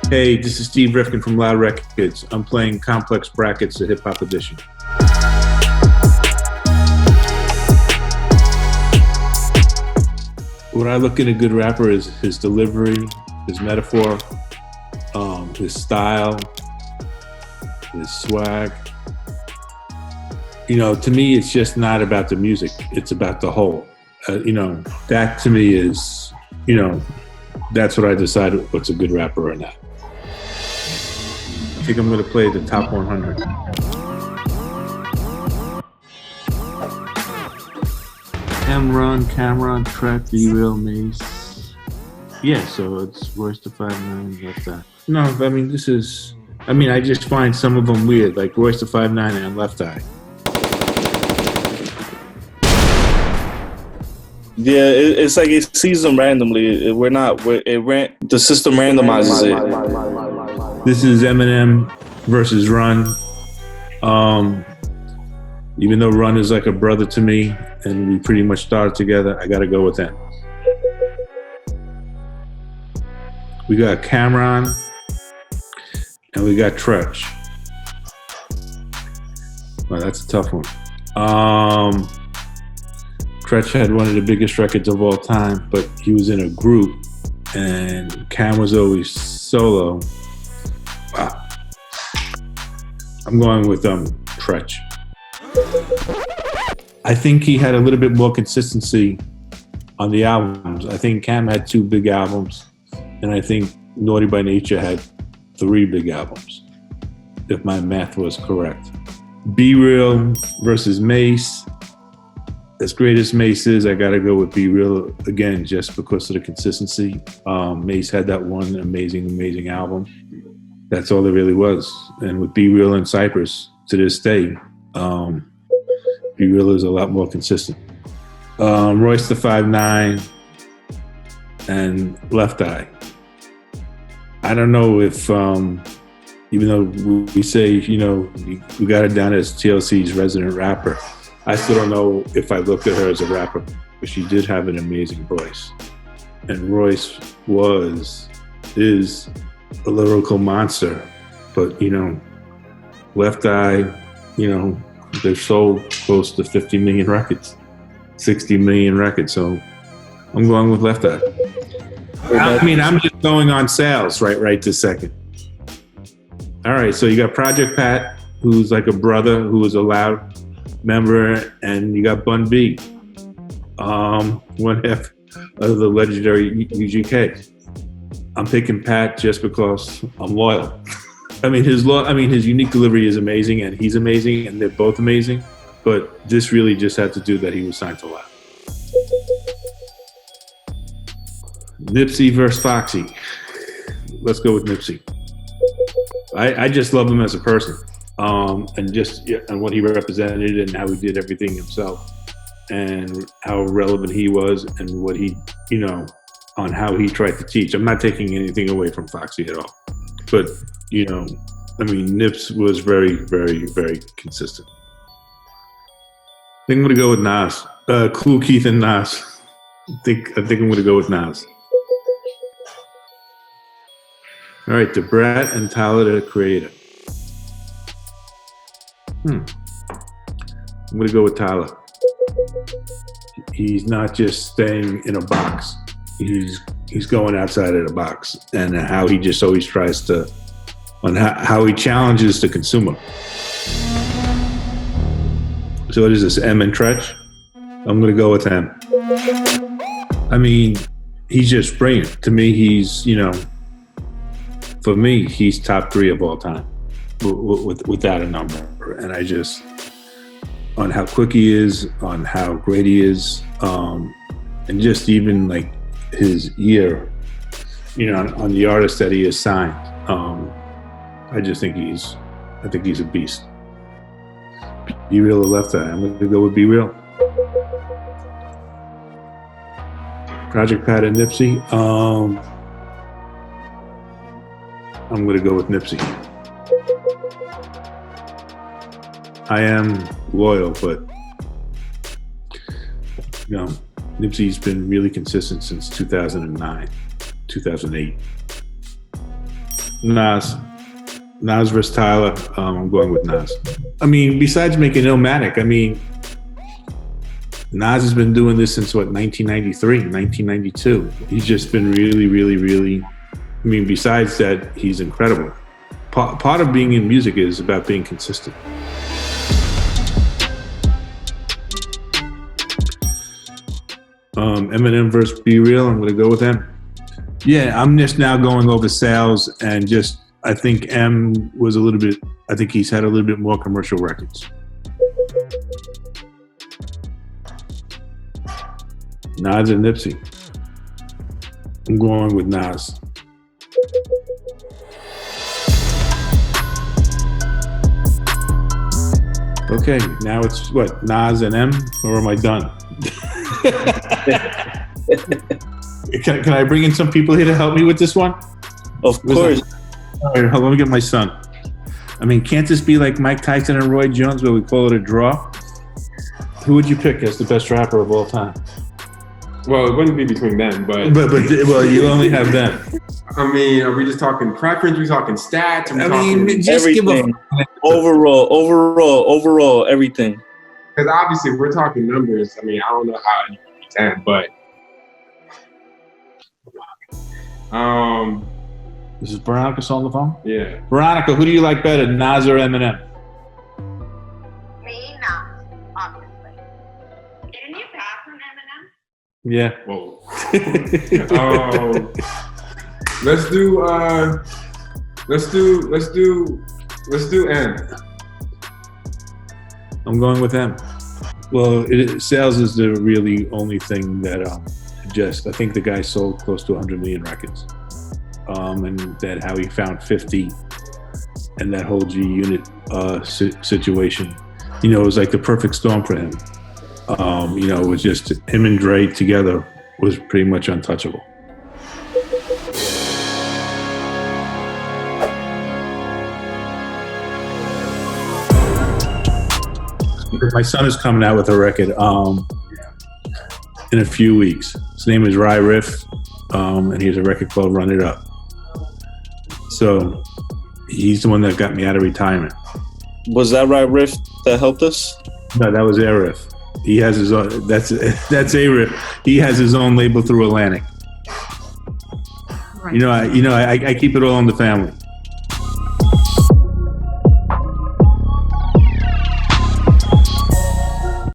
Hey, this is Steve Rifkind from Loud Records. I'm playing Complex Brackets, the hip hop edition. What I look in a good rapper is his delivery, his metaphor, his style, his swag. You know, to me, it's just not about the music. It's about the whole. That to me is, that's what I decide what's a good rapper or not. I think I'm going to play the top 100. Cameron, Track, B-Real, Mace. Yeah, so it's Royce the 5'9", Left Eye. No, I mean, I just find some of them weird, like Royce the 5'9" and Left Eye. Yeah, it's like it sees them randomly. The system randomizes it. This is Eminem versus Run. Even though Run is like a brother to me, and we pretty much started together, I gotta go with them. We got Cameron, and we got Tretch. Well, that's a tough one. Tretch had one of the biggest records of all time, but he was in a group, and Cam was always solo. Wow. I'm going with Tretch. I think he had a little bit more consistency on the albums. I think Cam had 2 big albums, and I think Naughty by Nature had 3 big albums, if my math was correct. B-Real versus Mace. As great as Mace is, I gotta go with B-Real again, just because of the consistency. Mace had that one amazing album. That's all there really was. And with B-Real and Cypress, to this day, B-Real is a lot more consistent. Royce the 5'9" and Left Eye. I don't know if, even though we say, we got it down as TLC's resident rapper, I still don't know if I looked at her as a rapper, but she did have an amazing voice. And Royce is a lyrical monster. But, Left Eye, they've sold close to 50 million records, 60 million records. So I'm going with Left Eye. I'm just going on sales right this second. All right, so you got Project Pat, who's like a brother who was a Loud member, and you got Bun B, one half of the legendary UGK. I'm picking Pat just because I'm loyal. His unique delivery is amazing, and he's amazing, and they're both amazing. But this really just had to do that he was signed to Loud. Nipsey versus Foxy. Let's go with Nipsey. I just love him as a person. And what he represented and how he did everything himself and how relevant he was and what he, on how he tried to teach. I'm not taking anything away from Foxy at all. But, Nips was very, very, very consistent. I think I'm going to go with Nas. Cool Keith and Nas. I think I'm going to go with Nas. All right, Da Brat and Tyler, the Creator. I'm going to go with Tyler. He's not just staying in a box. He's going outside of the box, and how he just always tries to, on how he challenges the consumer. So what is this, M and Tretch? I'm going to go with him. He's just brilliant. To me, he's, for me, he's top 3 of all time, without a number. And I just, on how quick he is, on how great he is, and just even like his ear, on the artist that he has signed. I think he's a beast. B-Real or Left Eye? I'm going to go with B-Real. Project Pat and Nipsey. I'm going to go with Nipsey. I am loyal, but Nipsey's been really consistent since 2009, 2008. Nas. Nas versus Tyler. I'm going with Nas. I mean, besides making Illmatic, I mean, Nas has been doing this since, 1993, 1992. He's just been really, really, really, I mean, besides that, he's incredible. Part of being in music is about being consistent. Eminem versus Be Real, I'm going to go with him. Yeah, I'm just now going over sales and just, I think M was a little bit, I think he's had a little bit more commercial records. Nas and Nipsey. I'm going with Nas. Okay, now it's what, Nas and M, or am I done? Can I bring in some people here to help me with this one? Of course. All right, let me get my son. I mean, can't this be like Mike Tyson and Roy Jones where we call it a draw? Who would you pick as the best rapper of all time? Well, it wouldn't be between them, but well, you only have them. I mean, are we just talking preference? Are we talking stats? Are we talking just everything. give a Overall, everything. Because obviously we're talking numbers. I mean, I don't know how you can, but This is Veronica on the phone? yeah. Veronica, who do you like better, Nas or Eminem? Me, Nas, obviously. Didn't you pass on Eminem? Yeah. Whoa. Let's do N. I'm going with them. Well, sales is the really only thing that I think the guy sold close to 100 million records. And that how he found 50 and that whole G Unit situation, it was like the perfect storm for him. It was just him and Dre together was pretty much untouchable. My son is coming out with a record in a few weeks. His name is Rye Riff, and he has a record called Run It Up. So he's the one that got me out of retirement. Was that Rye Riff that helped us? No, that was Air Riff. He has his own. That's A Riff. He has his own label through Atlantic. Right. I keep it all in the family.